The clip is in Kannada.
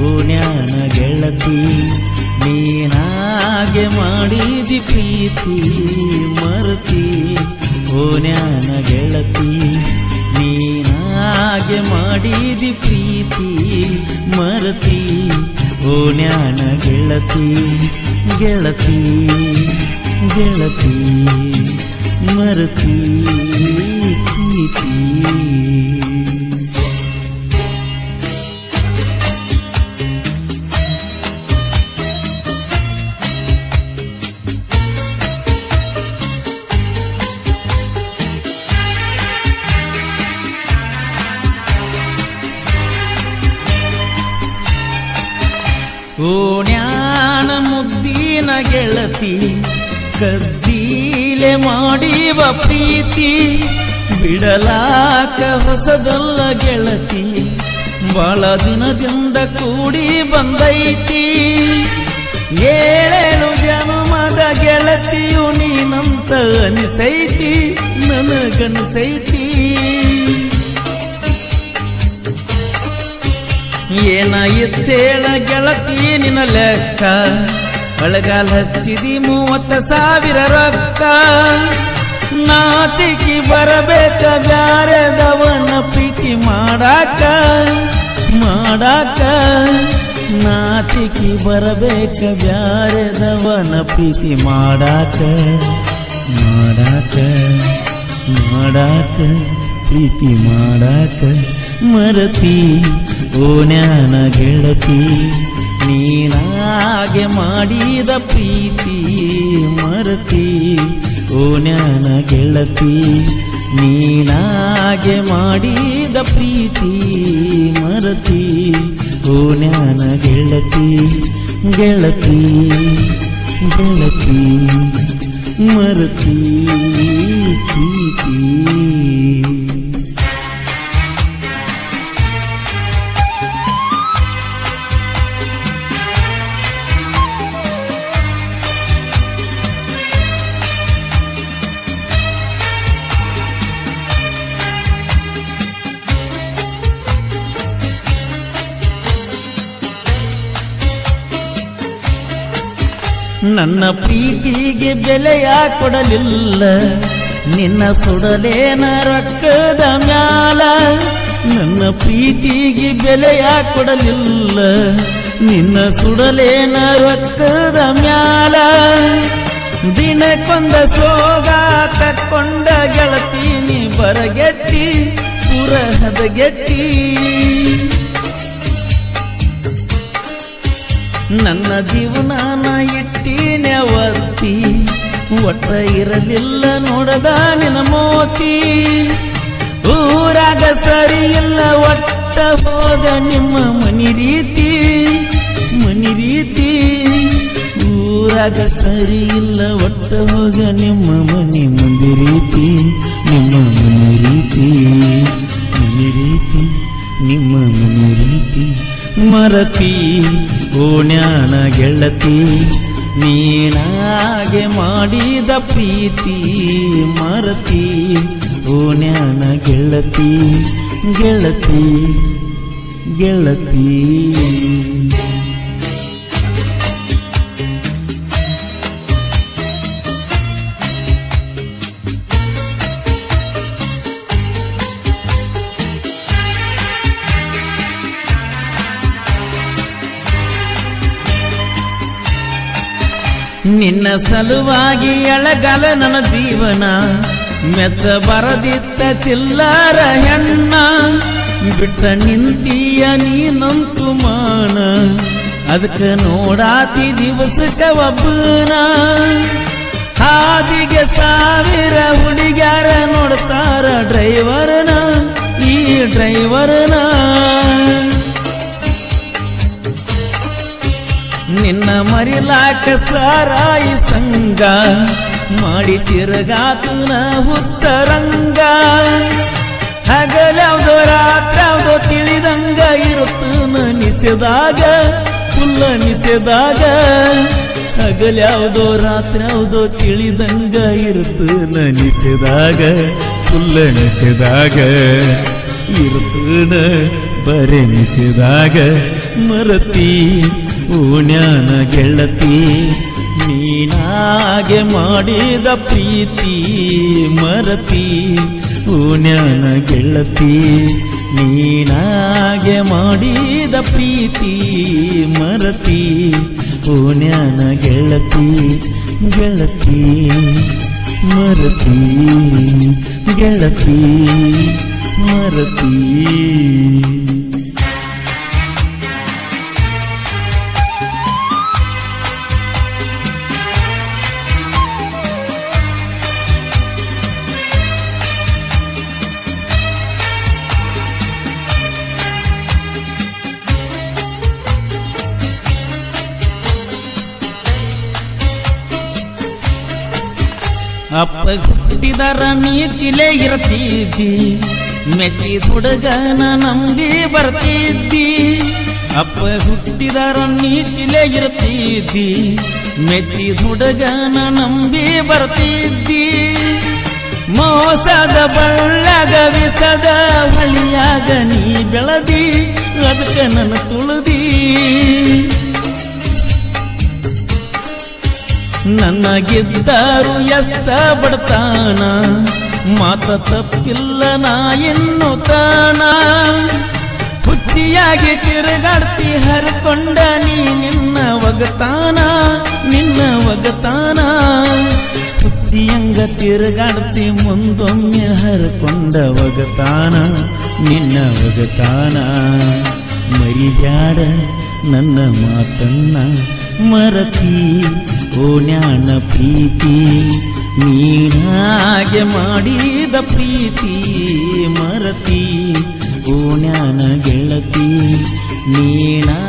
ಓಣ್ಯಾನ ಗೆಳತಿ ನೀನಾಗೆ ಮಾಡಿದಿ ಪ್ರೀತಿ ಮರತಿ ಓಣ್ಯಾನ ಗೆಳತಿ ನೀನಾಗೆ ಮಾಡಿದಿ ಪ್ರೀತಿ ಮರತಿ ಓಣ್ಯಾನ ಗೆಳತಿ ಗೆಳತಿ ಗೆಳತಿ ಮರತಿ ಪ್ರೀತಿ ಓಣ್ಯಾನ ಮುದ್ದಿನ ಗೆಳತಿ ಕದ್ದೀಲೆ ಮಾಡಿವ ಪ್ರೀತಿ ಬಿಡಲಾಕ ಹೊಸದಲ್ಲ ಗೆಳತಿ ಬಾಳ ದಿನದಿಂದ ಕೂಡಿ ಬಂದೈತಿ ಏಳೇಳು ಜನ್ಮದ ಗೆಳತಿಯು ನೀನಂತ ಅನಿಸೈತಿ ನನಗನಿಸೈತಿ ಏನ ಎತ್ತೇಳ ಗೆಳತಿ ನಿನ್ನ ಲೆಕ್ಕ ಒಳಗಾಲ ಹಚ್ಚಿದಿ 30,000 ರೊಕ್ಕ ನಾಚಿಕಿ ಬರಬೇಕ ಬ್ಯಾರೆದವನ ಪ್ರೀತಿ ಮಾಡಾಕ ನಾಚಿಕಿ ಬರಬೇಕ ಬ್ಯಾರೆದವನ ಪ್ರೀತಿ ಮಾಡಾಕ ಪ್ರೀತಿ ಮಾಡಾಕ ಮರತಿ ಓಣ್ಯಾನ ಗೆಳತಿ ನೀನಾಗೆ ಮಾಡಿದ ಪ್ರೀತಿ ಮರತಿ ಓಣ್ಯಾನ ಗೆಳತಿ ನೀನಾಗೆ ಮಾಡಿದ ಪ್ರೀತಿ ಮರತಿ ಓಣ್ಯಾನ ಗೆಳತಿ ಗೆಳತಿ ಗೆಳತಿ ಮರತಿ ಪ್ರೀತಿ ನನ್ನ ಪ್ರೀತಿಗೆ ಬೆಲೆಯ ಕೊಡಲಿಲ್ಲ ನಿನ್ನ ಸುಡಲೇನ ರೊಕ್ಕದ ಮ್ಯಾಲ ನನ್ನ ಪ್ರೀತಿಗೆ ಬೆಲೆಯ ಕೊಡಲಿಲ್ಲ ನಿನ್ನ ಸುಡಲೇನ ರೊಕ್ಕದ ಮ್ಯಾಲ ದಿನಕ್ಕೊಂದ ಸೋಗ ತಕ್ಕೊಂಡ ಗೆಳತೀನಿ ಬರಗೆಟ್ಟಿ ಪುರಹದ ಗೆಟ್ಟಿ ನನ್ನ ಜೀವನಾನ ಇಟ್ಟೀನೆ ಒತ್ತಿ ಒಟ್ಟ ಇರಲಿಲ್ಲ ನೋಡದ ನಿನ್ನ ಮೋತಿ ಊರಾಗ ಸರಿ ಇಲ್ಲ ಒಟ್ಟ ಹೋಗ ನಿಮ್ಮ ಮನಿ ರೀತಿ ಊರಾಗ ಸರಿ ಇಲ್ಲ ಒಟ್ಟ ಹೋಗ ನಿಮ್ಮ ಮನಿ ಮುಂದಿ ರೀತಿ ನಿಮ್ಮ ಮನಿ ರೀತಿ ನಿಮ್ಮ ಮನಿ ರೀತಿ ಮರತಿ ಓಣ್ಯಾನ ಗೆಳತಿ ನೀನಾಗೆ ಮಾಡಿದ ಪ್ರೀತಿ ಮರತಿ ಓಣ್ಯಾನ ಗೆಳತಿ ಗೆಳತಿ ಗೆಳತಿ ನಿನ್ನ ಸಲುವಾಗಿ ಎಳಗಲ ನನ್ನ ಜೀವನ ಮೆಚ್ಚ ಬರದಿತ್ತ ಚಿಲ್ಲರ ಹೆಣ್ಣ ಬಿಟ್ಟ ನಿಂತೀಯ ನೀನಂತು ಮಾನ ಅದಕ್ಕೆ ನೋಡಾತಿ ದಿವಸಕ್ಕ ಒಬ್ಬನ ಹಾದಿಗೆ 1000 ಹುಡುಗ್ಯಾರ ನೋಡ್ತಾರ ಡ್ರೈವರ್ನ ಈ ಡ್ರೈವರ್ನ ನಿನ್ನ ಮರಿಲಾಕ ಸಾರಾಯಿ ಸಂಗ ಮಾಡಿ ತಿರುಗಾತುನ ಹುಚ್ಚರಂಗ ಹಗಲ್ಯಾವ್ದೋ ರಾತ್ರ್ಯಾವ್ದೋ ತಿಳಿದಂಗ ಇರುತ್ತನ ನಿಸೆದಾಗ ಫುಲ್ಲ ನಿಸೆದಾಗ ಹಗಲ್ಯಾವ್ದೋ ರಾತ್ರ್ಯಾವ್ದೋ ತಿಳಿದಂಗ ಇರುತ್ತನ ನಿಸೆದಾಗ ಫುಲ್ಲ ನಿಸೆದಾಗ ಇರುತ್ತನ ಬರೆ ನಿಸೆದಾಗ ಮರತಿ ಓಣ್ಯಾನ ಗೆಳತಿ ನೀನಾಗೆ ಮಾಡಿದ ಪ್ರೀತಿ ಮರತಿ ಓಣ್ಯಾನ ಗೆಳತಿ ನೀನಾಗೆ ಮಾಡಿದ ಪ್ರೀತಿ ಮರತಿ ಓಣ್ಯಾನ ಗೆಳತಿ ಗೆಳತಿ ಮರತಿ ಗೆಳತಿ ಮರತಿ ಅಪ್ಪ ಹುಟ್ಟಿದರ ನೀತಿಲೇ ಇರ್ತಿದ್ದಿ ಮೆಚ್ಚಿದ ಹುಡುಗನ ನಂಬಿ ಬರ್ತಿದ್ದಿ ಅಪ್ಪ ಹುಟ್ಟಿದರ ನೀತಿಲೇ ಇರ್ತಿದ್ದಿ ಮೆಚ್ಚಿದ ಹುಡುಗನ ನಂಬಿ ಬರ್ತಿದ್ದಿ ಮೋಸದ ಬಳ್ಳಗ ವಿಸದ ಹೊಳಿಯಾಗ ನೀ ಬೆಳದಿ ಅದಕ್ಕೆ ನನ್ನ ತುಳದಿ ನನಗಿದ್ದರು ಎಷ್ಟ ಬಡತಾನ ಮಾತ ತಪ್ಪಿಲ್ಲ ನಾ ಎನ್ನುತ್ತಾನ ಹುಚ್ಚಿಯಾಗಿ ತಿರುಗಾಡ್ತಿ ಹರ್ಕೊಂಡ ನೀ ನಿನ್ನ ಒಗತಾನ ಹುಚ್ಚಿಯಂಗ ತಿರುಗಾಡ್ತಿ ಮುಂದೊಮ್ಮೆ ಹರ್ಕೊಂಡ ಒಗತಾನ ನಿನ್ನ ಒಗತಾನ ಮರಿಬ್ಯಾಡ ನನ್ನ ಮಾತನ್ನ ಮರತಿ ಓಣ್ಯಾನ ಪ್ರೀತಿ ನೀನಾಗೆ ಮಾಡಿದ ಪ್ರೀತಿ ಮರತಿ ಓಣ್ಯಾನ ಗೆಳತಿ ನೀನಾ